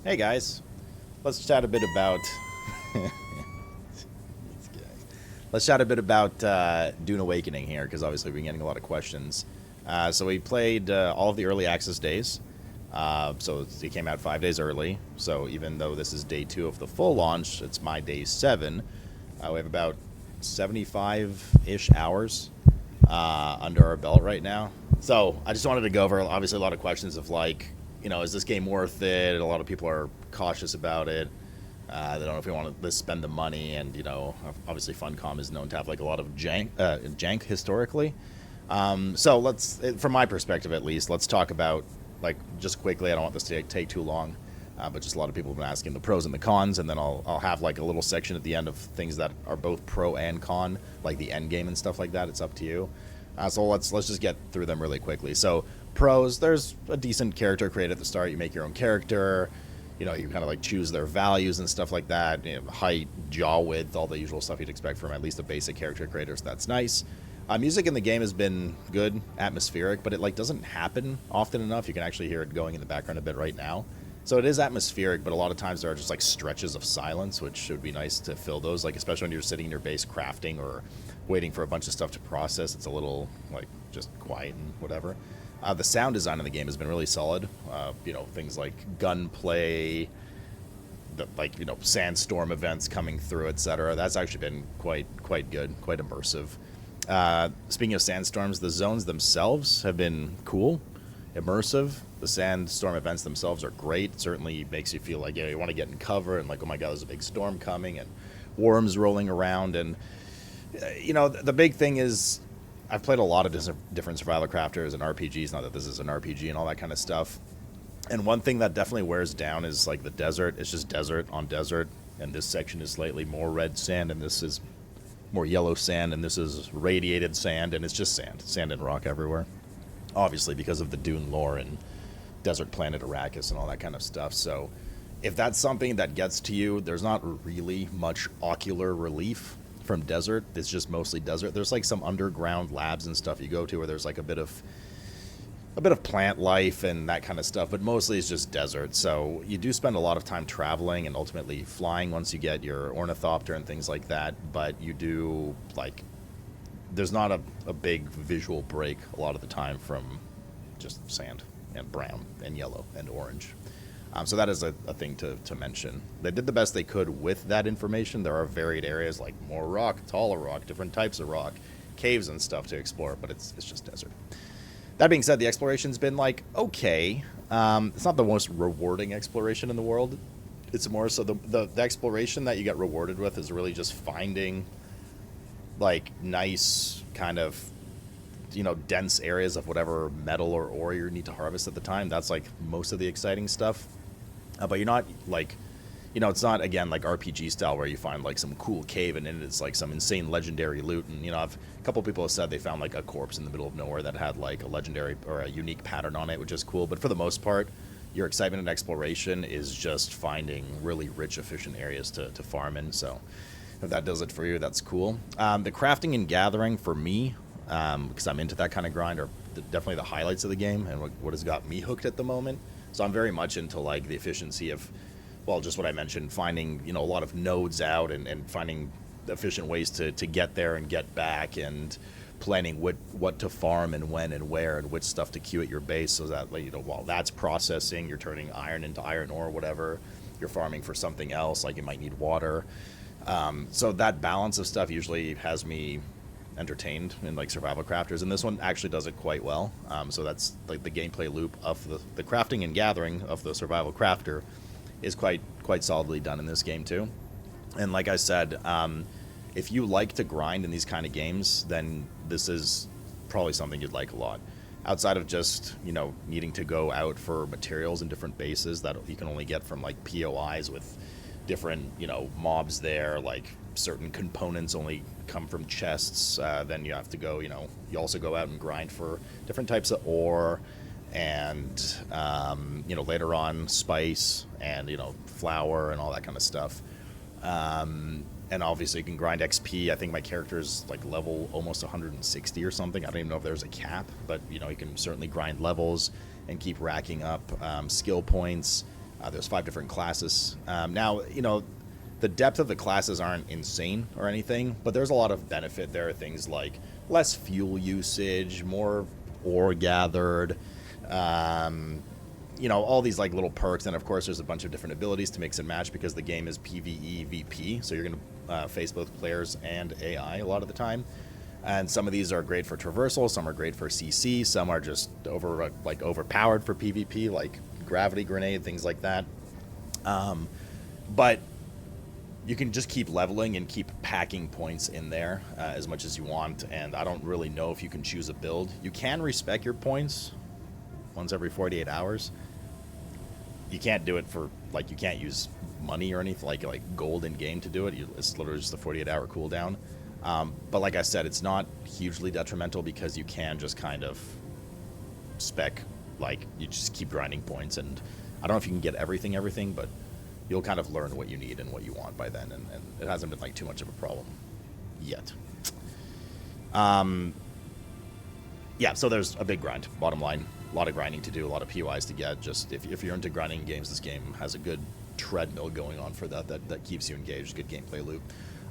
Hey guys, let's chat a bit about. Let's chat a bit about Dune Awakening here, because obviously we've been getting a lot of questions. So we played all of the early access days. So it came out 5 days early. So even though this is day 2 of the full launch, it's my day 7. We have about 75-ish hours under our belt right now. So I just wanted to go over obviously a lot of questions of like, is this game worth it? A lot of people are cautious about it. They don't know if we want to spend the money, and obviously Funcom is known to have like a lot of jank historically. So from my perspective at least, let's talk about like just quickly. I don't want this to take too long, but just a lot of people have been asking the pros and the cons, and then I'll have like a little section at the end of things that are both pro and con, like the end game and stuff like that. It's up to you. So let's just get through them really quickly. So pros, there's a decent character created at the start. You make your own character. You kind of like choose their values and stuff like that. Height, jaw width, all the usual stuff you'd expect from at least a basic character creator. So that's nice. Music in the game has been good, atmospheric, but it like doesn't happen often enough. You can actually hear it going in the background a bit right now. So it is atmospheric, but a lot of times there are just like stretches of silence, which would be nice to fill those. Like especially when you're sitting in your base crafting or waiting for a bunch of stuff to process. It's a little like just quiet and whatever. The sound design in the game has been really solid. Things like gunplay, sandstorm events coming through, etc. That's actually been quite good, quite immersive. Speaking of sandstorms, the zones themselves have been cool, immersive. The sandstorm events themselves are great. Certainly makes you feel like you want to get in cover and like, oh my god, there's a big storm coming and worms rolling around. And the big thing is I've played a lot of different survival crafters and RPGs. Not that this is an RPG and all that kind of stuff. And one thing that definitely wears down is like the desert. It's just desert on desert, and this section is slightly more red sand, and this is more yellow sand, and this is radiated sand, and it's just sand and rock everywhere. Obviously, because of the Dune lore and desert planet Arrakis and all that kind of stuff. So, if that's something that gets to you, there's not really much ocular relief from desert. It's just mostly desert. There's like some underground labs and stuff you go to where there's like a bit of plant life and that kind of stuff, but mostly it's just desert. So you do spend a lot of time traveling and ultimately flying once you get your ornithopter and things like that, but you do like there's not a big visual break a lot of the time from just sand and brown and yellow and orange. So that is a thing to mention. They did the best they could with that information. There are varied areas like more rock, taller rock, different types of rock, caves and stuff to explore, but it's just desert. That being said, the exploration's been like okay. It's not the most rewarding exploration in the world. It's more so the exploration that you get rewarded with is really just finding like nice kind of dense areas of whatever metal or ore you need to harvest at the time. That's like most of the exciting stuff. But you're not like, it's not again like RPG style where you find like some cool cave and in it's like some insane legendary loot. And a couple people have said they found like a corpse in the middle of nowhere that had like a legendary or a unique pattern on it, which is cool. But for the most part, your excitement and exploration is just finding really rich, efficient areas to farm in. So if that does it for you, that's cool. The crafting and gathering for me, because I'm into that kind of grind, are definitely the highlights of the game and what has got me hooked at the moment. So I'm very much into like the efficiency of, well, just what I mentioned, finding a lot of nodes out and finding efficient ways to get there and get back, and planning what to farm and when and where and which stuff to queue at your base, so that while that's processing, you're turning iron into iron ore, whatever. You're farming for something else, like you might need water. So that balance of stuff usually has me entertained in like survival crafters, and this one actually does it quite well. So that's like the gameplay loop of the crafting and gathering of the survival crafter is quite solidly done in this game too. And like I said, if you like to grind in these kind of games, then this is probably something you'd like a lot. Outside of just needing to go out for materials in different bases that you can only get from like POIs with different mobs there, like certain components only come from chests. Then you have to go, you also go out and grind for different types of ore and, later on spice and, flour and all that kind of stuff. And obviously you can grind XP. I think my character's like level almost 160 or something. I don't even know if there's a cap, but you can certainly grind levels and keep racking up skill points. There's 5 different classes. Now, the depth of the classes aren't insane or anything, but there's a lot of benefit. There are things like less fuel usage, more ore gathered, all these like little perks. And of course, there's a bunch of different abilities to mix and match because the game is PvE VP, so you're going to face both players and AI a lot of the time. And some of these are great for traversal, some are great for CC, some are just overpowered for PvP, like gravity grenade, things like that. But you can just keep leveling and keep packing points in there as much as you want, and I don't really know if you can choose a build. You can respec your points once every 48 hours. You can't do it for, you can't use money or anything, like gold in game to do it. It's literally just a 48-hour cooldown. But like I said, it's not hugely detrimental because you can just kind of spec, you just keep grinding points, and I don't know if you can get everything, but you'll kind of learn what you need and what you want by then, and it hasn't been too much of a problem yet. Yeah, so there's a big grind, bottom line. A lot of grinding to do, a lot of POIs to get. Just if you're into grinding games, this game has a good treadmill going on for that keeps you engaged, good gameplay loop.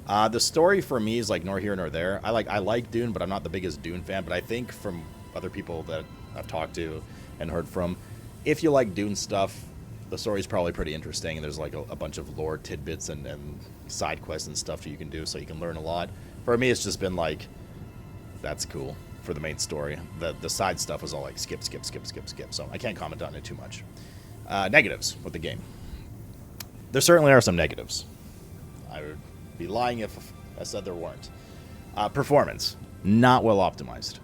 The story for me is nor here nor there. I like Dune, but I'm not the biggest Dune fan. But I think from other people that I've talked to and heard from, if you like Dune stuff, the story's probably pretty interesting, and there's a bunch of lore tidbits and side quests and stuff that you can do, so you can learn a lot. For me, it's just been that's cool for the main story. The side stuff is all skip, so I can't comment on it too much. Negatives with the game. There certainly are some negatives. I would be lying if I said there weren't. Performance, not well optimized.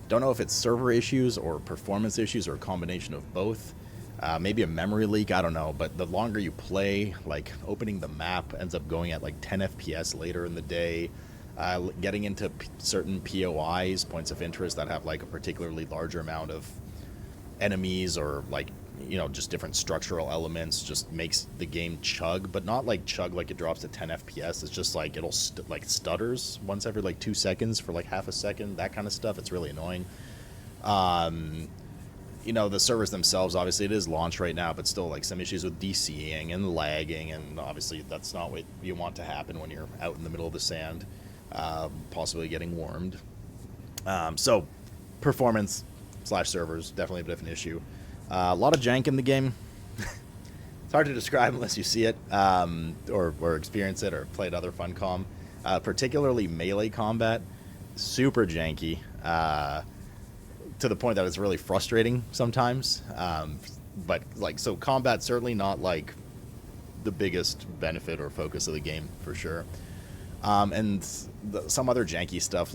Don't know if it's server issues or performance issues or a combination of both. Maybe a memory leak, I don't know, but the longer you play, opening the map ends up going at 10 FPS later in the day. Getting into certain POIs, points of interest, that have a particularly larger amount of enemies or just different structural elements just makes the game chug, but not chug it drops to 10 FPS. It's just it'll stutters once every 2 seconds for half a second, that kind of stuff. It's really annoying. The servers themselves, obviously it is launch right now, but still some issues with DCing and lagging, and obviously that's not what you want to happen when you're out in the middle of the sand, possibly getting warmed. So performance / servers, definitely a bit of an issue. A lot of jank in the game. It's hard to describe unless you see it, or experience it, or played other Funcom. Particularly melee combat, super janky. To the point that it's really frustrating sometimes. But so combat's certainly not the biggest benefit or focus of the game for sure. And some other janky stuff,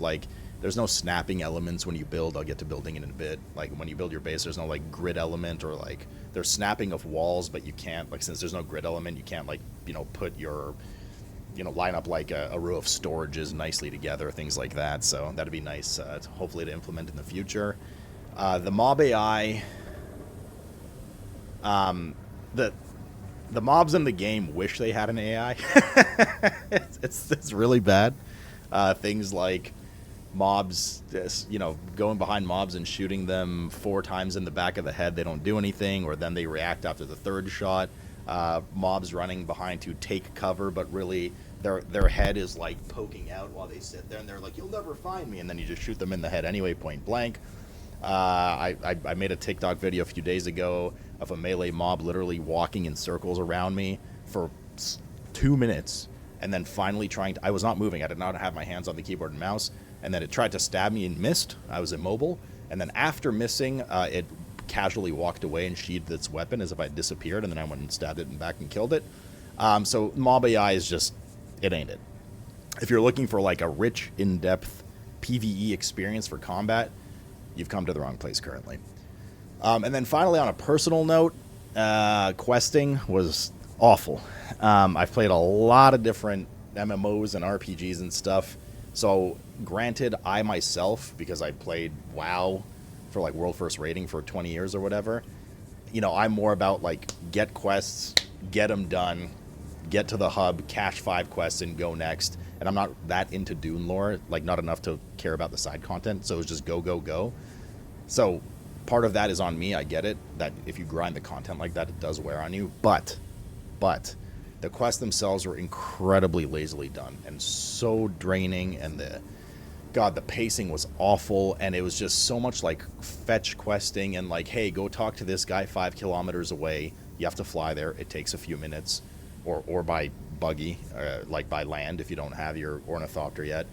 there's no snapping elements when you build. I'll get to building in a bit. When you build your base, there's no grid element, or there's snapping of walls, but you can't since there's no grid element, you can't put your line up a row of storages nicely together, things like that. So that'd be nice, hopefully, to implement in the future. The mob AI, the mobs in the game wish they had an AI. it's really bad. Things like mobs, going behind mobs and shooting them 4 times in the back of the head, they don't do anything, or then they react after the 3rd shot. Mobs running behind to take cover, but really their head is poking out while they sit there, and they're you'll never find me, and then you just shoot them in the head anyway, point blank. I made a TikTok video a few days ago of a melee mob literally walking in circles around me for 2 minutes, and then finally I was not moving, I did not have my hands on the keyboard and mouse, and then it tried to stab me and missed. I was immobile, and then after missing, it casually walked away and sheathed its weapon as if I had disappeared, and then I went and stabbed it and back and killed it. So mob AI is just, it ain't it. If you're looking for a rich, in-depth PvE experience for combat, you've come to the wrong place currently. And then finally, on a personal note, questing was awful. I've played a lot of different MMOs and RPGs and stuff. So granted, I myself, because I played WoW for world first rating for 20 years or whatever, I'm more about get quests, get them done, get to the hub, cache 5 quests, and go next. And I'm not that into Dune lore, not enough to care about the side content. So it was just go, go, go. So part of that is on me. I get it, that if you grind the content like that, it does wear on you. But the quests themselves were incredibly lazily done and so draining, and the pacing was awful, and it was just so much like fetch questing and like, hey, go talk to this guy 5 kilometers away. You have to fly there. It takes a few minutes, or by buggy, like by land if you don't have your ornithopter yet.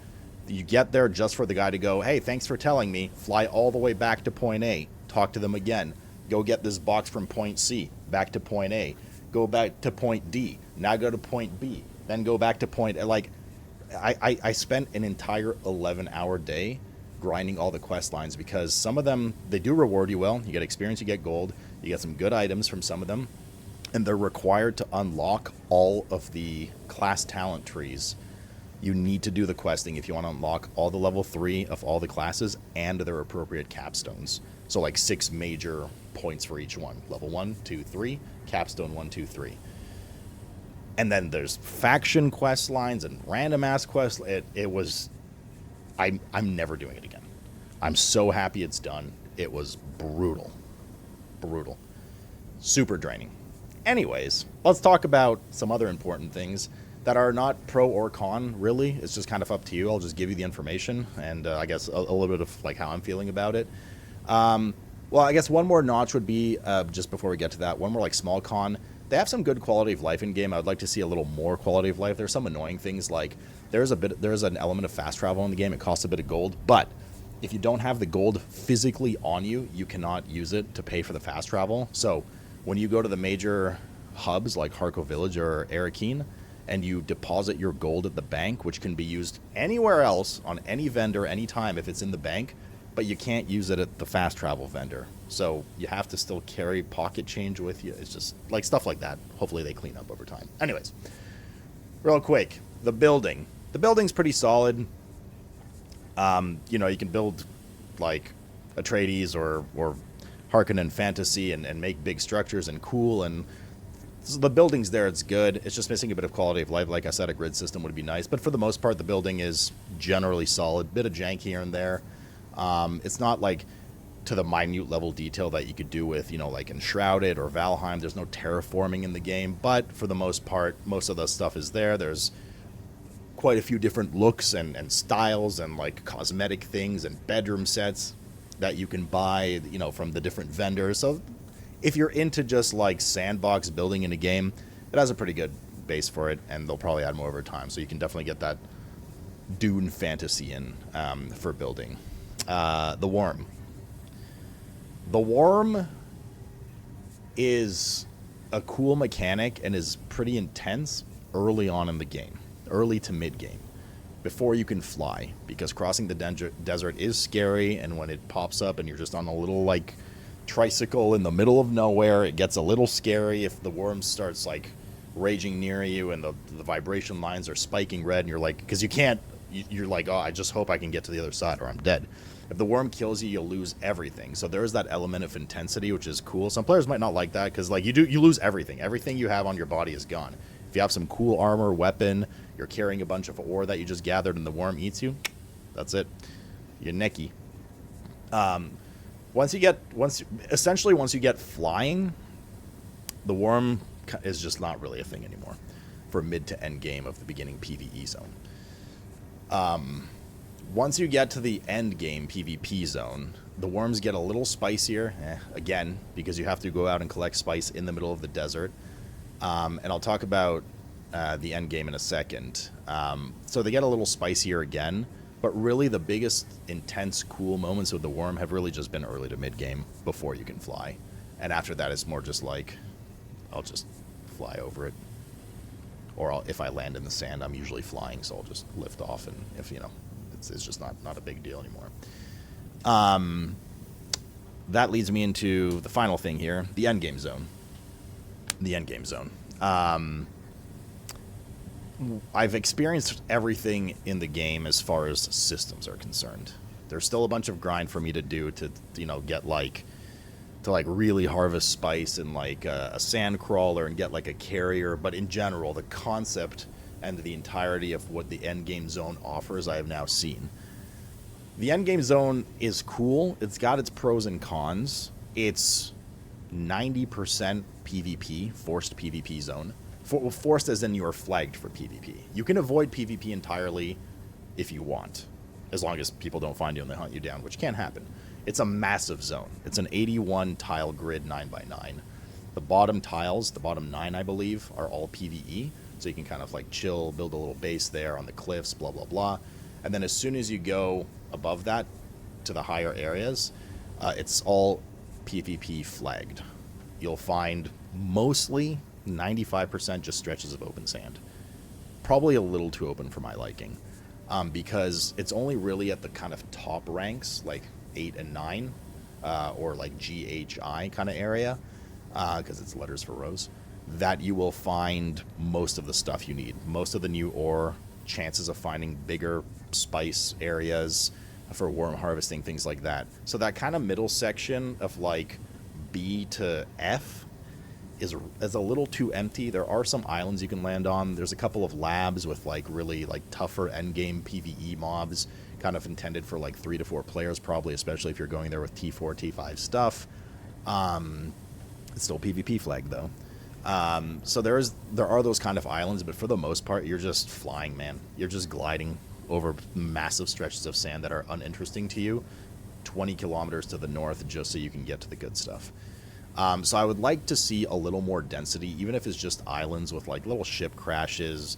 You get there just for the guy to go, hey, thanks for telling me. Fly all the way back to point A. Talk to them again. Go get this box from point C. Back to point A. Go back to point D. Now go to point B. Then go back to point... Like, I spent an entire 11-hour day grinding all the quest lines because some of them, they do reward you well. You get experience, you get gold. You get some good items from some of them. And they're required to unlock all of the class talent trees. You need to do the questing if you want to unlock all the level 3 of all the classes and their appropriate capstones. So like 6 major points for each one. Level 1, 2, 3, capstone 1, 2, 3. And then there's faction quest lines and random ass quests. It was... I'm never doing it again. I'm so happy it's done. It was brutal. Brutal. Super draining. Anyways, let's talk about some other important things that are not pro or con, really. It's just kind of up to you. I'll just give you the information and I guess a little bit of like how I'm feeling about it. Well, I guess one more notch would be, just before we get to that, one more like small con. They have some good quality of life in game. I would like to see a little more quality of life. There's some annoying things like there's an element of fast travel in the game. It costs a bit of gold, but if you don't have the gold physically on you, you cannot use it to pay for the fast travel. So when you go to the major hubs like Harco Village or Arakeen, and you deposit your gold at the bank, which can be used anywhere else on any vendor anytime if it's in the bank, but you can't use it at the fast travel vendor. So you have to still carry pocket change with you. It's just like stuff like that. Hopefully they clean up over time. Anyways, real quick, the building. The building's pretty solid. You know, you can build like Atreides or Harkonnen fantasy and make big structures and cool, and so the building's there, it's good. It's just missing a bit of quality of life. Like I said, a grid system would be nice. But for the most part, the building is generally solid. Bit of jank here and there. It's not like to the minute level detail that you could do with, you know, like Enshrouded or Valheim. There's no terraforming in the game. But for the most part, most of the stuff is there. There's quite a few different looks and styles and like cosmetic things and bedroom sets that you can buy, you know, from the different vendors. So if you're into just like sandbox building in a game, it has a pretty good base for it, and they'll probably add more over time. So you can definitely get that Dune fantasy in for building. The Worm. The Worm is a cool mechanic and is pretty intense early on in the game, early to mid game, before you can fly, because crossing the desert is scary, and when it pops up and you're just on a little like tricycle in the middle of nowhere, it gets a little scary if the worm starts like raging near you and the vibration lines are spiking red, and you're like, because you're like, oh, I just hope I can get to the other side or I'm dead. If the worm kills you, you'll lose everything. So there's that element of intensity, which is cool. Some players might not like that because like you lose everything. Everything you have on your body is gone. If you have some cool armor, weapon, you're carrying a bunch of ore that you just gathered and the worm eats you, that's it. You're necky. Once you get flying, the worm is just not really a thing anymore for mid to end game of the beginning PvE zone. Once you get to the end game PvP zone, the worms get a little spicier, again, because you have to go out and collect spice in the middle of the desert. And I'll talk about the end game in a second. So they get a little spicier again. But really, the biggest intense, cool moments with the worm have really just been early to mid-game before you can fly. And after that, it's more just like, I'll just fly over it. Or if I land in the sand, I'm usually flying, so I'll just lift off. And if, you know, it's just not a big deal anymore. That leads me into the final thing here, the endgame zone. The endgame zone. I've experienced everything in the game as far as systems are concerned. There's still a bunch of grind for me to do to, you know, get like, to like really harvest spice and like a sand crawler and get like a carrier. But in general, the concept and the entirety of what the end game zone offers, I have now seen. The endgame zone is cool. It's got its pros and cons. It's 90% PvP, forced PvP zone. Forced as in you are flagged for PvP. You can avoid PvP entirely if you want, as long as people don't find you and they hunt you down, which can happen. It's a massive zone. It's an 81 tile grid 9x9. The bottom tiles, the bottom 9 I believe, are all PvE, so you can kind of like chill, build a little base there on the cliffs, blah blah blah. And then as soon as you go above that to the higher areas, it's all PvP flagged. You'll find mostly 95% just stretches of open sand. Probably a little too open for my liking, because it's only really at the kind of top ranks, like 8 and 9, or like GHI kind of area, because it's letters for rows, that you will find most of the stuff you need. Most of the new ore, chances of finding bigger spice areas for worm harvesting, things like that. So that kind of middle section of like B to F is a little too empty. There are some islands you can land on. There's a couple of labs with like really like tougher endgame PvE mobs, kind of intended for like 3 to 4 players probably, especially if you're going there with T4, T5 stuff. It's still PvP flag though. So there are those kind of islands, but for the most part, you're just flying, man. You're just gliding over massive stretches of sand that are uninteresting to you, 20 kilometers to the north, just so you can get to the good stuff. So I would like to see a little more density, even if it's just islands with like little ship crashes,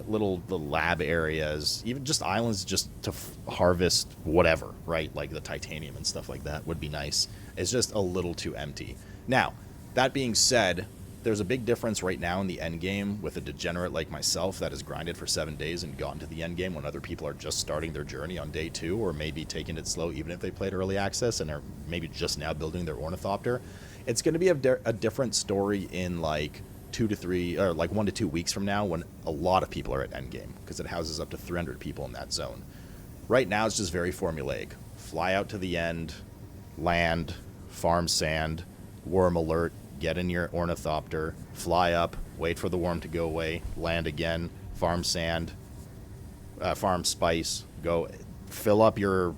the lab areas, even just islands just to harvest whatever, right? Like the titanium and stuff like that would be nice. It's just a little too empty. Now, that being said, there's a big difference right now in the end game with a degenerate like myself that has grinded for 7 days and gotten to the end game when other people are just starting their journey on day 2, or maybe taking it slow even if they played early access and are maybe just now building their ornithopter. It's going to be a different story in like 2 to 3 or like 1 to 2 weeks from now, when a lot of people are at endgame, because it houses up to 300 people in that zone. Right now it's just very formulaic. Fly out to the end, land, farm sand, worm alert, get in your ornithopter, fly up, wait for the worm to go away, land again, farm sand, farm spice, go fill up your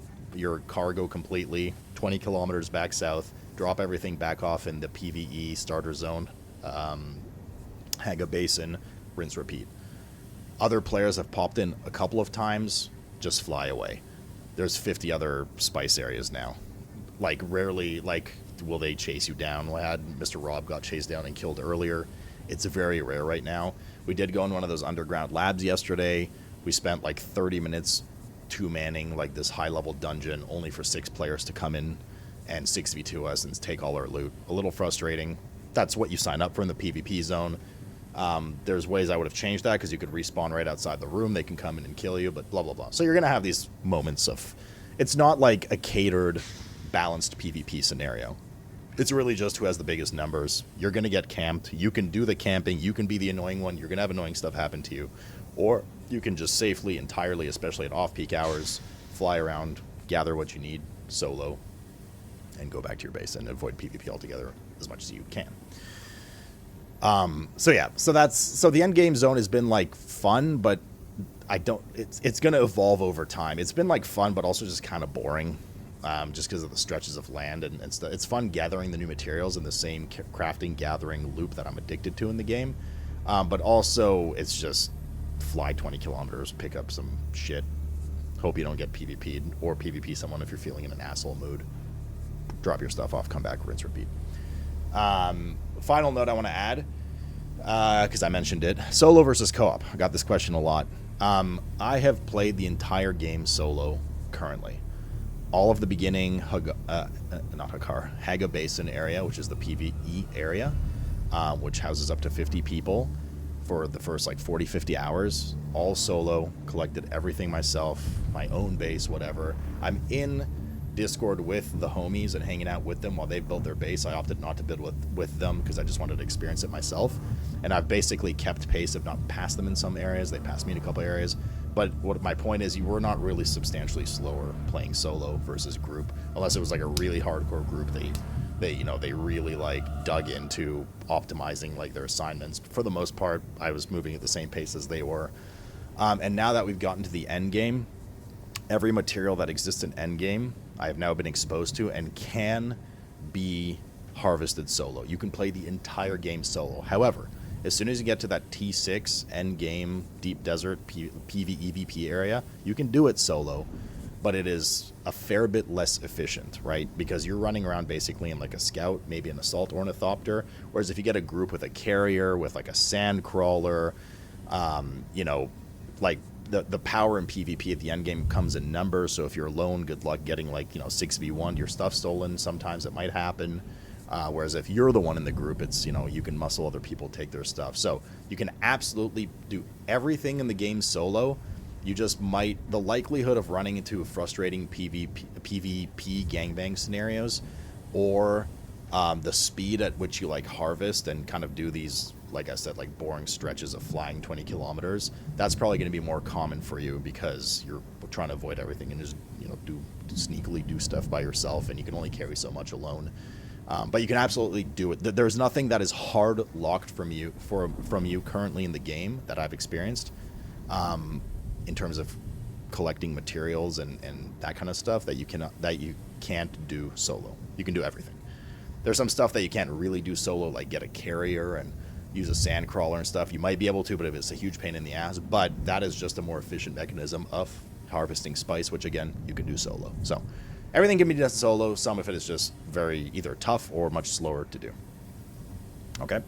cargo completely, 20 kilometers back south, drop everything back off in the PvE starter zone, Haga Basin, rinse, repeat. Other players have popped in a couple of times, just fly away. There's 50 other spice areas now. Like, rarely, like, will they chase you down? We had Mr. Rob got chased down and killed earlier. It's very rare right now. We did go in one of those underground labs yesterday. We spent like 30 minutes two-manning like this high-level dungeon only for 6 players to come in and 6v2 us and take all our loot. A little frustrating. That's what you sign up for in the PvP zone. There's ways I would have changed that, because you could respawn right outside the room. They can come in and kill you, but blah, blah, blah. So you're going to have these moments of... It's not like a catered, balanced PvP scenario. It's really just who has the biggest numbers. You're going to get camped. You can do the camping. You can be the annoying one. You're going to have annoying stuff happen to you. Or you can just safely, entirely, especially at off-peak hours, fly around, gather what you need solo, and go back to your base and avoid PvP altogether as much as you can. So the end game zone has been like fun, but it's going to evolve over time. It's been like fun, but also just kind of boring, just because of the stretches of land and stuff. It's fun gathering the new materials in the same crafting gathering loop that I'm addicted to in the game. But also it's just fly 20 kilometers, pick up some shit, hope you don't get PvP'd, or PvP someone if you're feeling in an asshole mood. Drop your stuff off, come back, rinse, repeat. Final note I want to add, because I mentioned it, solo versus co-op. I got this question a lot. I have played the entire game solo currently. All of the beginning, Haga Basin area, which is the PvE area, which houses up to 50 people for the first like 40, 50 hours, all solo, collected everything myself, my own base, whatever. I'm in Discord with the homies and hanging out with them while they build their base. I opted not to build with them because I just wanted to experience it myself. And I've basically kept pace, if not passed them in some areas. They passed me in a couple areas. But what my point is, you were not really substantially slower playing solo versus group, unless it was like a really hardcore group. They really like dug into optimizing like their assignments. For the most part, I was moving at the same pace as they were. And now that we've gotten to the end game, every material that exists in Endgame, I have now been exposed to and can be harvested solo. You can play the entire game solo. However, as soon as you get to that T6 Endgame Deep Desert PvEVP area, you can do it solo, but it is a fair bit less efficient, right? Because you're running around basically in like a scout, maybe an assault ornithopter, whereas if you get a group with a carrier, with like a sand crawler, you know, like the power in PvP at the end game comes in numbers. So if you're alone, good luck getting like, you know, 6v1, your stuff stolen. Sometimes it might happen. Whereas if you're the one in the group, it's, you know, you can muscle other people, take their stuff. So you can absolutely do everything in the game solo. You just might, the likelihood of running into frustrating PvP gangbang scenarios, or the speed at which you like harvest and kind of do these, like I said, like boring stretches of flying 20 kilometers, that's probably going to be more common for you because you're trying to avoid everything and just, you know, sneakily do stuff by yourself, and you can only carry so much alone. But you can absolutely do it. There's nothing that is hard locked from you currently in the game that I've experienced, in terms of collecting materials and that kind of stuff that you can't do solo. You can do everything. There's some stuff that you can't really do solo, like get a carrier and use a sand crawler and stuff. You might be able to, but it's a huge pain in the ass. But that is just a more efficient mechanism of harvesting spice, which again you can do solo. So everything can be done solo. Some of it is just very either tough or much slower to do. Okay.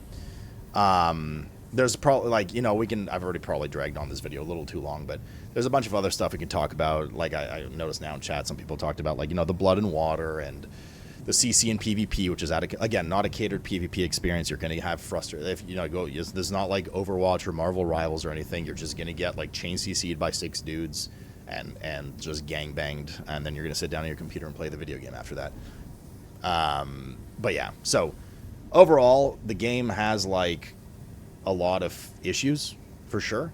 There's probably, like, you know, I've already probably dragged on this video a little too long, but there's a bunch of other stuff we can talk about. Like I noticed now in chat, some people talked about, like, you know, the blood and water and the CC and PvP, which is again not a catered PvP experience. You're going to have frustrated if, you know, there's not like Overwatch or Marvel Rivals or anything. You're just going to get like chain CC'd by 6 dudes and just gang banged, and then you're going to sit down on your computer and play the video game after that. But yeah, so overall the game has like a lot of issues for sure.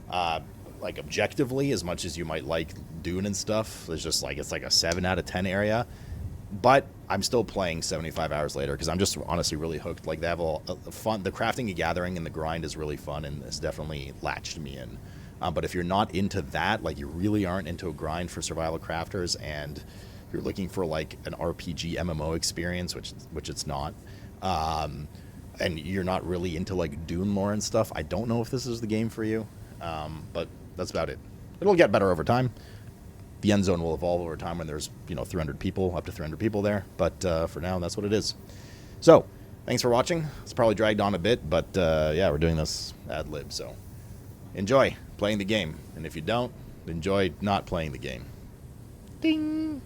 Like objectively, as much as you might like Dune and stuff, it's just like, it's like a 7 out of 10 area. But I'm still playing 75 hours later because I'm just honestly really hooked. Like, they have a fun, the crafting and gathering and the grind is really fun, and it's definitely latched me in. But if you're not into that, like you really aren't into a grind for survival crafters, and you're looking for like an RPG MMO experience, which it's not, and you're not really into like Dune lore and stuff, I don't know if this is the game for you. But that's about it. It'll get better over time. The end zone will evolve over time when there's, you know, 300 people, up to 300 people there. But for now, that's what it is. So, thanks for watching. It's probably dragged on a bit, but yeah, we're doing this ad lib. So, enjoy playing the game. And if you don't, enjoy not playing the game. Ding!